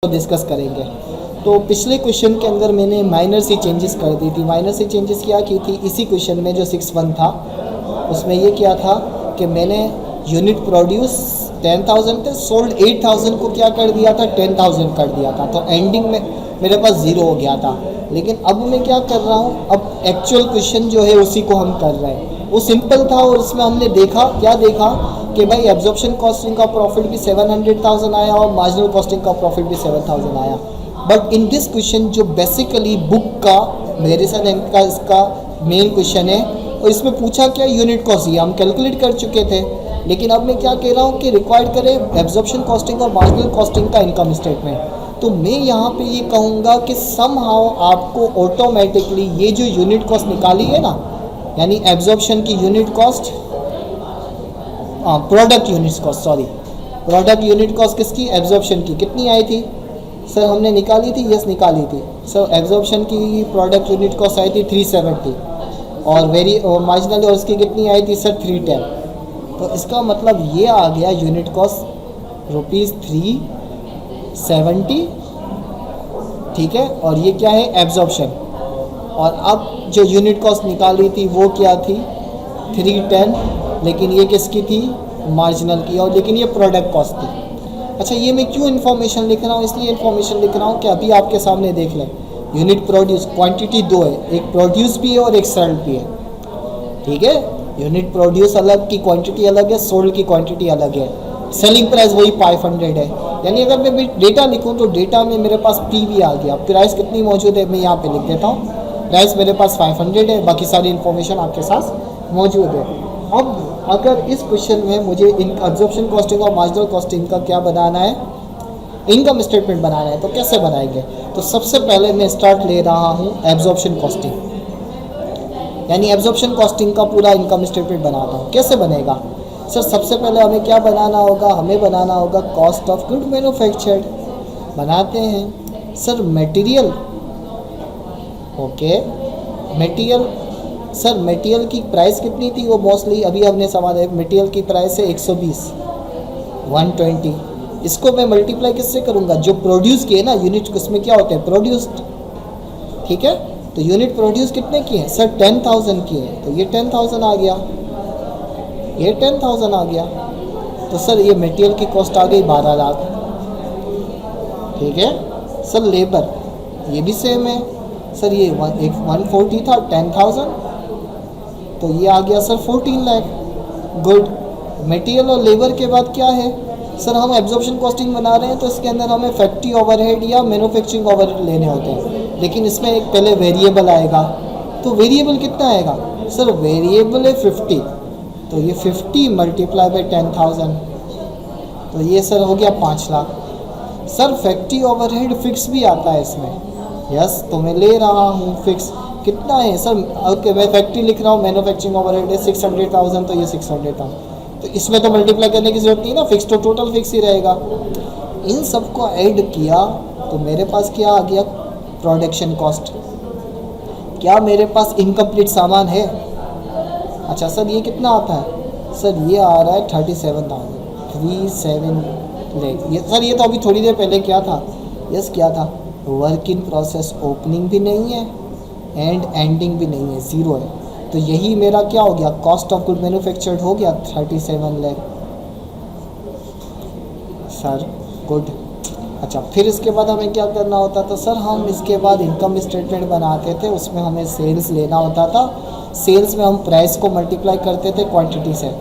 Discuss करेंगे। तो पिछले क्वेश्चन के अंदर मैंने माइनर सी चेंजेस कर दी थी। माइनर सी चेंजेस क्या की थी, इसी क्वेश्चन में जो 6-1 था उसमें ये क्या था कि मैंने यूनिट प्रोड्यूस 10,000 थे, सोल्ड 8,000 को क्या कर दिया था, 10,000 कर दिया था। तो एंडिंग में मेरे पास 0 हो गया था। लेकिन अब मैं क्या कर रहा हूँ, अब एक्चुअल क्वेश्चन जो है उसी को हम कर रहे हैं। वो सिंपल था और उसमें हमने देखा, क्या देखा कि भाई एब्जॉर्प्शन कॉस्टिंग का प्रॉफिट भी 700,000 आया और मार्जिनल कॉस्टिंग का प्रॉफिट भी 7,000 आया। बट इन दिस क्वेश्चन जो बेसिकली बुक का मेडिसन का इसका मेन क्वेश्चन है, और इसमें पूछा क्या, यूनिट कॉस्ट, ये हम कैलकुलेट कर चुके थे। लेकिन अब मैं क्या कह रहा हूँ कि रिक्वायर्ड करें एब्जॉर्प्शन कॉस्टिंग और मार्जिनल कॉस्टिंग का इनकम स्टेटमेंट। तो मैं यहाँ पे ये कहूँगा कि समहाउ आपको ऑटोमेटिकली ये जो यूनिट कॉस्ट निकाली है ना, यानी एब्जॉर्प्शन की unit cost, product unit cost, sorry product unit cost किसकी, एब्जॉर्प्शन की, कितनी आई थी सर, हमने निकाली थी, यस निकाली थी सर। एब्जॉर्प्शन की प्रोडक्ट यूनिट कॉस्ट आई थी 370 और मार्जिनल और इसकी कितनी आई थी सर, 310। तो इसका मतलब ये आ गया यूनिट कॉस्ट ₹370, ठीक है। और ये क्या है, एब्जॉर्प्शन। और अब जो यूनिट कॉस्ट निकाली थी वो क्या थी, 310, लेकिन ये किसकी थी, मार्जिनल की, और लेकिन ये प्रोडक्ट कॉस्ट थी। अच्छा, ये मैं क्यों इन्फॉर्मेशन लिख रहा हूँ, इसलिए इन्फॉर्मेशन लिख रहा हूँ कि अभी आपके सामने देख लें, यूनिट प्रोड्यूस क्वांटिटी 2 है, एक प्रोड्यूस भी है और एक सोल्ड भी है, ठीक है। यूनिट प्रोड्यूस अलग की क्वांटिटी अलग है, सोल्ड की क्वांटिटी अलग है, सेलिंग प्राइस वही 500 है। यानी अगर मैं डेटा लिखूँ तो डेटा में मेरे पास पी भी आ गया। प्राइस कितनी मौजूद है, मैं यहाँ पे लिख देता हूँ, प्राइस मेरे पास 500 है, बाकी सारी इन्फॉर्मेशन आपके साथ मौजूद है। अब अगर इस क्वेश्चन में मुझे एब्जॉर्प्शन कॉस्टिंग और मार्जिनल कॉस्टिंग का क्या बनाना है, इनकम स्टेटमेंट बनाना है, तो कैसे बनाएंगे। तो सबसे पहले मैं स्टार्ट ले रहा हूँ एब्जॉर्प्शन कॉस्टिंग, यानी एब्जॉर्प्शन कॉस्टिंग का पूरा इनकम स्टेटमेंट बनाता हूँ। कैसे बनेगा सर, सबसे पहले हमें क्या बनाना होगा, हमें बनाना होगा कॉस्ट ऑफ गुड मैन्युफैक्चर्ड। बनाते हैं sir, material, okay, material sir, material की प्राइस कितनी थी, वो मोस्टली अभी हमने सवाल है, मटेरियल की प्राइस है 120, 120। इसको मैं मल्टीप्लाई किससे करूँगा, जो प्रोड्यूस किए ना यूनिट, उसमें क्या होते हैं, प्रोड्यूस्ड, ठीक है। तो यूनिट प्रोड्यूस कितने की है सर, 10,000 की है, तो ये 10,000 आ गया, ये 10,000 आ गया। तो सर ये मटेरियल की कॉस्ट आ गई 12 लाख, ठीक है सर। लेबर ये भी सेम है सर, ये 140 था, 10,000, तो ये आ गया सर 14 लाख। गुड। मटेरियल और लेबर के बाद क्या है सर, हम एब्जॉर्प्शन कॉस्टिंग बना रहे हैं, तो इसके अंदर हमें फैक्ट्री ओवरहेड या मैन्युफैक्चरिंग ओवरहेड लेने होते हैं, लेकिन इसमें एक पहले वेरिएबल आएगा। तो वेरिएबल कितना आएगा सर, वेरिएबल है 50, तो ये 50 मल्टीप्लाई बाई 10,000, तो ये सर हो गया 5 lakh. Sir factory overhead fix भी आता है इसमें, यस, तो मैं ले रहा हूँ फिक्स। कितना है सर, ओके, मैं फैक्ट्री लिख रहा हूँ, मैन्युफैक्चरिंग ओवरहेड है 600,000, तो ये 600,000, तो इसमें तो मल्टीप्लाई करने की जरूरत नहीं ना, फिक्स तो टोटल फिक्स ही रहेगा। इन सबको ऐड किया तो मेरे पास क्या आ गया, प्रोडक्शन कॉस्ट। क्या मेरे पास इनकम्प्लीट सामान है, अच्छा सर ये कितना आता है सर, ये आ रहा है 37,000, ये सर, ये तो अभी थोड़ी देर पहले क्या था, यस क्या था, वर्क इन प्रोसेस, ओपनिंग भी नहीं है एंड एंडिंग भी नहीं है, 0 है। तो यही मेरा क्या हो गया, कॉस्ट ऑफ गुड मैन्युफैक्चर्ड हो गया 37 लाख सर। गुड। अच्छा, फिर इसके बाद हमें क्या करना होता था सर, हम इसके बाद इनकम स्टेटमेंट बनाते थे, उसमें हमें सेल्स लेना होता था। सेल्स में हम प्राइस को मल्टीप्लाई करते थे क्वांटिटी से।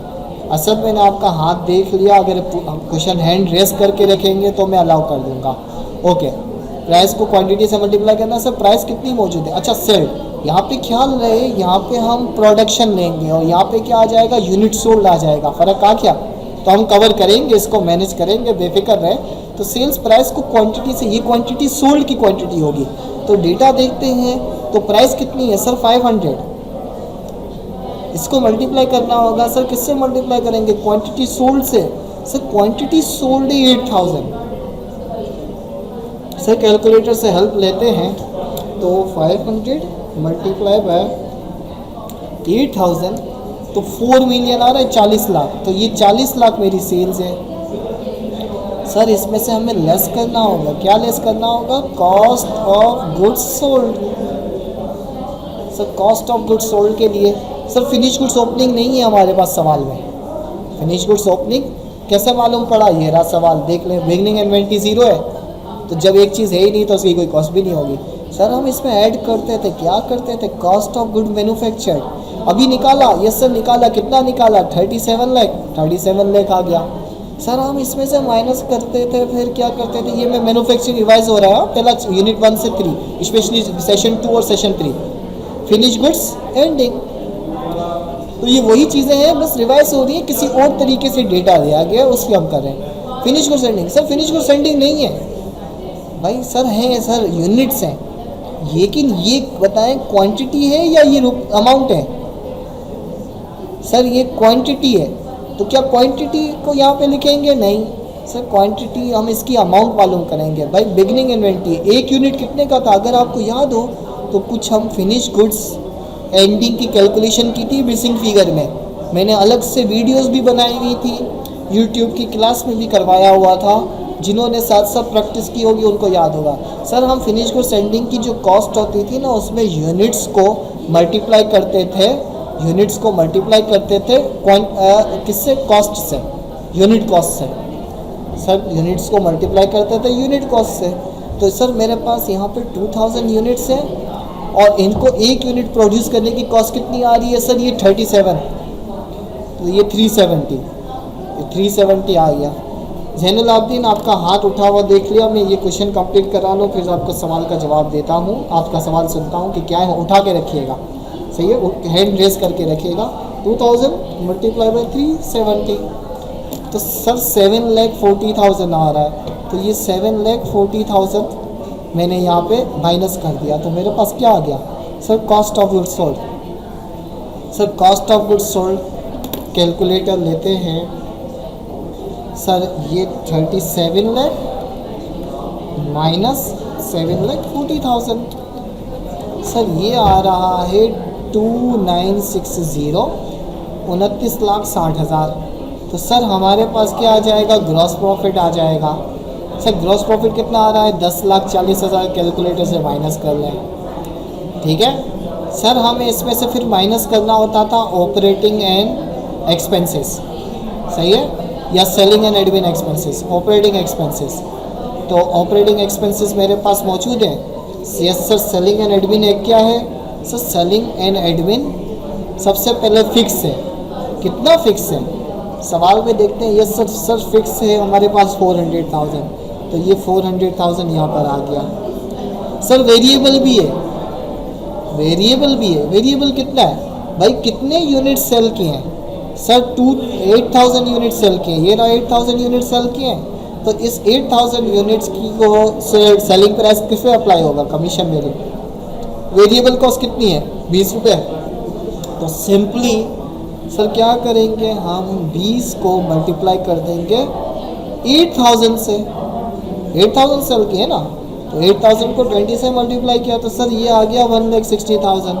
असल मैंने आपका हाथ देख लिया, अगर क्वेश्चन हैंड रेस करके रखेंगे तो मैं अलाउ कर दूंगा, ओके। प्राइस को क्वांटिटी से मल्टीप्लाई करना सर, प्राइस कितनी मौजूद है, अच्छा सेल, यहाँ पे ख्याल रहे, यहाँ पे हम प्रोडक्शन लेंगे और यहाँ पे क्या आ जाएगा, यूनिट सोल्ड आ जाएगा, फ़र्क आ गया। तो हम कवर करेंगे, इसको मैनेज करेंगे, बेफिक्र रहे। तो सेल्स प्राइस को क्वांटिटी से, ये क्वांटिटी सोल्ड की क्वांटिटी होगी, तो डेटा देखते हैं, तो प्राइस कितनी है सर 500, इसको मल्टीप्लाई करना होगा सर, किससे मल्टीप्लाई करेंगे, क्वांटिटी सोल्ड से। सर क्वांटिटी सोल्ड है 8,000, सर कैलकुलेटर से हेल्प लेते हैं, तो 500 मल्टीप्लाई बाय 8,000, तो 4 मिलियन आ रहा है, 40 लाख, तो ये 40 लाख मेरी सेल्स है सर इसमें से हमें लेस करना होगा। क्या लेस करना होगा? Cost of goods sold. Sir cost of goods sold के लिए सर फिनिश गुड्स ओपनिंग नहीं है हमारे पास सवाल में। फिनिश गुड्स ओपनिंग कैसे मालूम पड़ा? ये रहा सवाल, देख लें। बिगनिंग इन्वेंटरी 0 है, तो जब एक चीज़ है ही नहीं तो उसकी कोई कॉस्ट भी नहीं होगी। सर हम इसमें ऐड करते थे, क्या करते थे? Cost of good manufactured. अभी निकाला, यस सर निकाला। कितना निकाला? 37 लाख। 37 लाख आ गया। सर हम इसमें से माइनस करते थे, फिर क्या करते थे? ये मैं मैन्युफैक्चरिंग रिवाइज हो रहा है पहला यूनिट 1 से 3, स्पेशली सेशन 2 और सेशन 3, फिनिश गुड्स एंडिंग। तो ये वही चीज़ें हैं, बस रिवाइज हो रही है, किसी और तरीके से डेटा दिया गया उसकी हम कर रहे हैं। Finish goods ending, sir finish goods ending नहीं है भाई। सर हैं, सर यूनिट्स हैं, लेकिन ये बताएं क्वांटिटी है या ये अमाउंट है? सर ये क्वांटिटी है, तो क्या क्वांटिटी को यहाँ पे लिखेंगे? नहीं सर, क्वांटिटी हम इसकी अमाउंट मालूम करेंगे। भाई बिगनिंग इन्वेंटरी एक यूनिट कितने का था? अगर आपको याद हो तो कुछ हम फिनिश गुड्स एंडिंग की कैलकुलेशन की थी मिसिंग फिगर में। मैंने अलग से वीडियोस भी बनाई हुई थी, यूट्यूब की क्लास में भी करवाया हुआ था। जिन्होंने साथ साथ प्रैक्टिस की होगी उनको याद होगा। सर हम फिनिश गुड्स एंडिंग की जो कॉस्ट होती थी ना, उसमें यूनिट्स को मल्टीप्लाई करते थे। यूनिट्स को मल्टीप्लाई करते थे किससे? कॉस्ट से, यूनिट कॉस्ट से। सर यूनिट्स को मल्टीप्लाई करते थे यूनिट कॉस्ट से। तो सर मेरे पास यहाँ पे 2000 यूनिट्स हैं और इनको एक यूनिट प्रोड्यूस करने की कॉस्ट कितनी आ रही है? सर ये 37, तो ये 370 आ गया। जैनुल आब्दीन आपका हाथ उठा हुआ देख लिया, मैं ये क्वेश्चन कंप्लीट करा लूँ फिर आपको सवाल का जवाब देता हूँ। आपका सवाल सुनता हूँ कि क्या है, उठा के रखिएगा, सही है, हैंड रेस करके रखिएगा। 2000 मल्टीप्लाई बाई 370, तो सर 7,40,000 आ रहा है। तो ये 7,40,000 मैंने यहाँ पे माइनस कर दिया, तो मेरे पास क्या आ गया? Sir cost of goods sold. Sir cost of goods sold calculator लेते हैं। सर ये 37 लाख माइनस 7,40,000, सर ये आ रहा है 2960, 29,60,000। तो सर हमारे पास क्या आ जाएगा? ग्रॉस प्रॉफिट आ जाएगा। सर ग्रॉस प्रॉफिट कितना आ रहा है? 10,40,000। कैलकुलेटर से माइनस कर लें, ठीक है। सर हमें इसमें से फिर माइनस करना होता था ऑपरेटिंग एंड एक्सपेंसेस, सही है, या selling and admin expenses, operating expenses. तो ऑपरेटिंग एक्सपेंसेस मेरे पास मौजूद है। Yes sir, selling and admin एक क्या है? सर सेलिंग एंड एडमिन सबसे पहले फिक्स है। कितना फिक्स है? सवाल में देखते हैं। यस सर, सर फिक्स है हमारे पास 400,000, तो ये 400,000 यहाँ पर आ गया। सर वेरिएबल भी है, वेरिएबल भी है। वेरिएबल कितना है भाई? कितने यूनिट सेल किए हैं? सर 8,000 यूनिट सेल किए। ये रहा 8,000 यूनिट सेल किए हैं। तो इस 8,000 यूनिट्स की को सेलिंग प्राइस किस पे अप्लाई होगा? Commission variable. वेरिएबल कॉस्ट कितनी है? 20 रुपये। तो सिंपली सर क्या करेंगे? हम 20 को मल्टीप्लाई कर देंगे 8,000 से। 8,000 सेल किए ना, तो 8,000 को 20 से मल्टीप्लाई किया तो सर ये आ गया 1,60,000।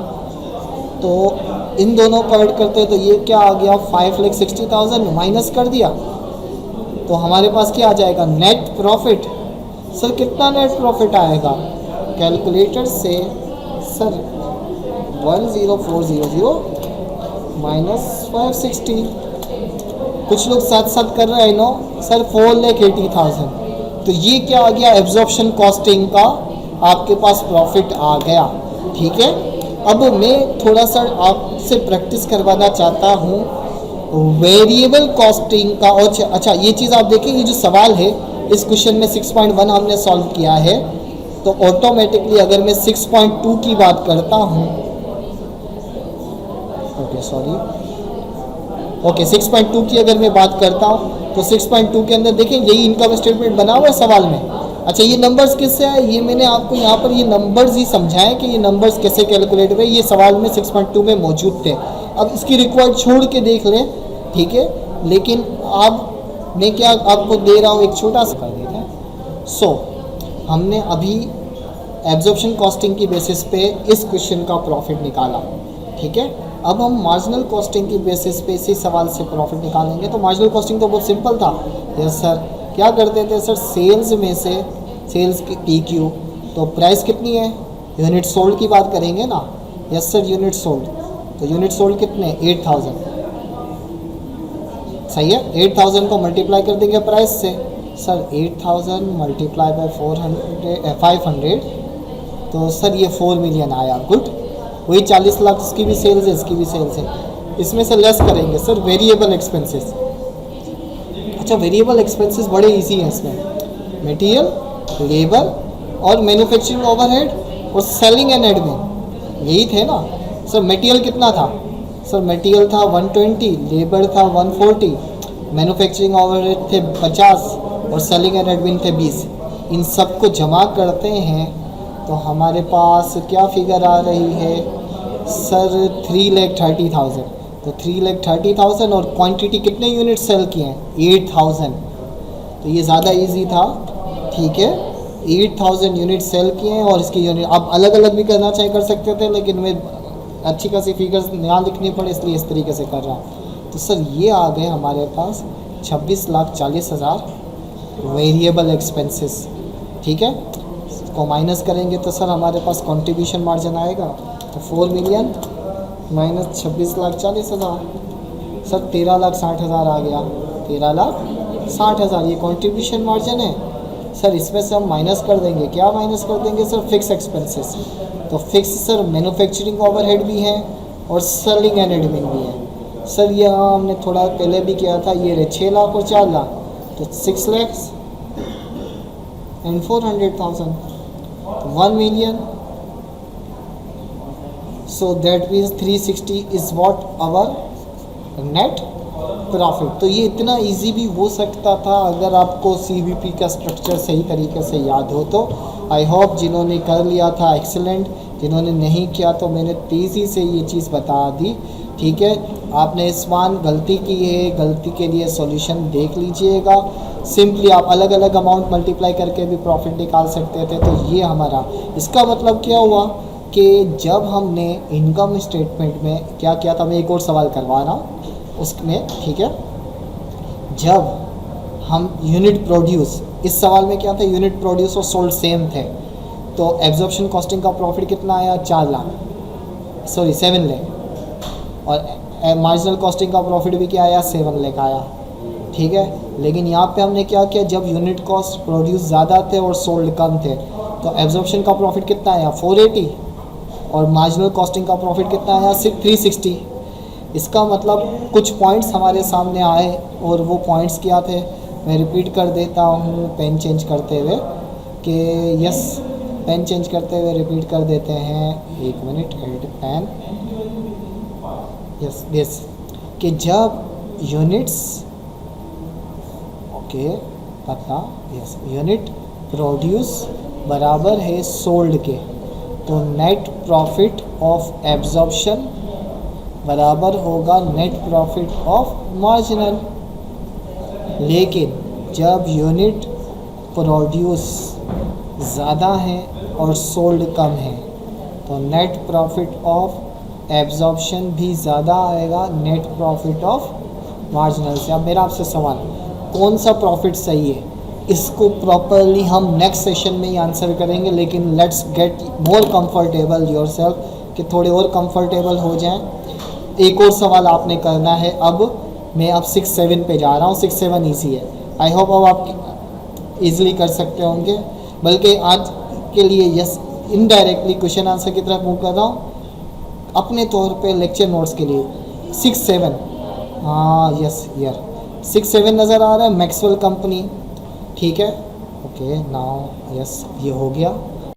तो इन दोनों को ऐड करते हैं तो ये क्या आ गया? 5,60,000 माइनस कर दिया तो हमारे पास क्या आ जाएगा? Net profit. सर कितना नेट प्रॉफिट आएगा? कैलकुलेटर से सर 10400 माइनस 560। कुछ लोग साथ साथ कर रहे हैं नो सर 4,80,000। तो ये क्या आ गया? एब्जॉर्प्शन कॉस्टिंग का आपके पास प्रॉफिट आ गया, ठीक है। अब मैं थोड़ा सा आपसे प्रैक्टिस करवाना चाहता हूँ वेरिएबल कॉस्टिंग का। और अच्छा ये चीज़ आप देखें, ये जो सवाल है इस क्वेश्चन में 6.1 हमने सॉल्व किया है, तो ऑटोमेटिकली अगर मैं 6.2 की बात करता हूँ, ओके 6.2 की अगर मैं बात करता हूँ तो 6.2 के अंदर देखें यही इनकम स्टेटमेंट बना हुआ है सवाल में। अच्छा ये नंबर्स किससे आए? ये मैंने आपको यहाँ पर ये नंबर्स ही समझाए कि ये नंबर्स कैसे कैलकुलेट हुए, ये सवाल में 6.2 में मौजूद थे। अब इसकी रिक्वायर्ड छोड़ के देख लें, ठीक है। लेकिन अब मैं क्या आपको दे रहा हूँ, एक छोटा सा कर देते हैं। हमने अभी एब्जॉर्प्शन कॉस्टिंग की बेसिस पे इस क्वेश्चन का प्रॉफिट निकाला, ठीक है। अब हम मार्जिनल कॉस्टिंग की बेसिस पे इसी सवाल से प्रॉफिट निकालेंगे। तो मार्जिनल कॉस्टिंग तो बहुत सिंपल था। यस सर, क्या करते थे सर, सेल्स में से सेल्स की पी क्यू, तो प्राइस कितनी है, यूनिट सोल्ड की बात करेंगे ना, यस सर यूनिट सोल्ड, तो यूनिट सोल्ड कितने 8000, सही है, 8000 को मल्टीप्लाई कर देंगे प्राइस से, सर 8000 मल्टीप्लाई बाय 500, तो सर ये 4 मिलियन आया, गुड, वही 40 लाख इसकी भी सेल्स है, इसकी भी सेल्स है, इसमें से लेस करेंगे सर वेरिएबल एक्सपेंसेस। अच्छा वेरिएबल एक्सपेंसेस बड़े इजी हैं इसमें, मटेरियल, लेबर और मैन्युफैक्चरिंग ओवरहेड और सेलिंग एंड एडमिन, यही थे ना सर। मटेरियल कितना था सर, मटेरियल था 120, लेबर था 140, मैन्युफैक्चरिंग ओवरहेड थे 50 और सेलिंग एंड एडमिन थे 20। इन सब को जमा करते हैं तो हमारे पास क्या फिगर आ रही है सर 3,30,000, तो 3,30,000 और क्वांटिटी कितने यूनिट सेल किए हैं 8,000, तो ये ज़्यादा इजी था, ठीक है, 8,000 यूनिट सेल किए हैं और इसकी यूनिट आप अलग अलग भी करना चाहे कर सकते थे, लेकिन मैं अच्छी खासी फिगर्स यहाँ लिखनी पड़े इसलिए इस तरीके से कर रहा हूँ। तो सर ये आ गए हमारे पास 26,40,000 वेरिएबल एक्सपेंसेस, ठीक है, इसको माइनस करेंगे तो सर हमारे पास कंट्रीब्यूशन मार्जिन आएगा, तो 4 मिलियन माइनस 26,40,000, सर 13,60,000 आ गया, 13,60,000 ये कंट्रीब्यूशन मार्जिन है। सर इसमें से हम माइनस कर देंगे, क्या माइनस कर देंगे सर, फिक्स एक्सपेंसेस, तो फिक्स सर मैन्युफैक्चरिंग ओवरहेड भी है और सेलिंग एंड एडमिन भी है। सर ये हमने थोड़ा पहले भी किया था, ये रहे 6 लाख और 4 लाख, तो 6 lakhs and 400,000, 1 million, so that means 360 is what our net profit. तो ये इतना इजी भी हो सकता था अगर आपको सीवीपी का स्ट्रक्चर सही तरीके से याद हो तो। आई होप जिन्होंने कर लिया था एक्सीलेंट, जिन्होंने नहीं किया तो मैंने तेज़ी से ये चीज़ बता दी, ठीक है। आपने इस बार गलती की है, गलती के लिए सॉल्यूशन देख लीजिएगा। सिंपली आप अलग अलग अमाउंट मल्टीप्लाई करके भी प्रॉफिट निकाल सकते थे। तो ये हमारा, इसका मतलब क्या हुआ कि जब हमने इनकम स्टेटमेंट में क्या किया था, मैं एक और सवाल करवा रहा हूँ उसमें, ठीक है। जब हम यूनिट प्रोड्यूस, इस सवाल में क्या था, यूनिट प्रोड्यूस और सोल्ड सेम थे, तो एब्जॉर्प्शन कॉस्टिंग का प्रॉफिट कितना आया 4 लाख, सॉरी 7 लाख, और मार्जिनल कॉस्टिंग का प्रॉफिट भी क्या आया 7 लाख आया, ठीक है। लेकिन यहाँ पे हमने क्या किया, जब यूनिट कॉस्ट प्रोड्यूस ज़्यादा थे और सोल्ड कम थे, तो एब्जॉर्प्शन का प्रॉफिट कितना आया 480 और मार्जिनल कॉस्टिंग का प्रॉफिट कितना आया 360। इसका मतलब कुछ पॉइंट्स हमारे सामने आए और वो पॉइंट्स क्या थे, मैं रिपीट कर देता हूँ पेन चेंज करते हुए कि यस, पेन चेंज करते हुए रिपीट कर देते हैं, 1 मिनट, एड पेन, यस यस, कि जब यूनिट्स, ओके पता, यस, यूनिट प्रोड्यूस बराबर है सोल्ड के, तो नेट प्रॉफिट ऑफ एब्जॉर्प्शन बराबर होगा नेट प्रॉफिट ऑफ मार्जिनल। लेकिन जब यूनिट प्रोड्यूस ज़्यादा है और सोल्ड कम है, तो नेट प्रॉफिट ऑफ एब्जॉर्प्शन भी ज़्यादा आएगा नेट प्रॉफिट ऑफ मार्जिनल से। अब मेरा आपसे सवाल, कौन सा प्रॉफिट सही है, इसको प्रॉपरली हम नेक्स्ट सेशन में ही आंसर करेंगे। लेकिन let's get more comfortable yourself, कि थोड़े और कंफर्टेबल हो जाएं। एक और सवाल आपने करना है, अब मैं अब 6-7 पे जा रहा हूँ। 6-7 ईजी है, आई होप अब आप इजीली कर सकते होंगे। बल्कि आज के लिए यस, इनडायरेक्टली क्वेश्चन आंसर की तरफ मूव कर रहा हूँ अपने तौर पे लेक्चर नोट्स के लिए। 6-7, हाँ यस यार, 6-7 नज़र आ रहा है, मैक्सवेल कंपनी, ठीक है, ओके नाउ यस, ये हो गया।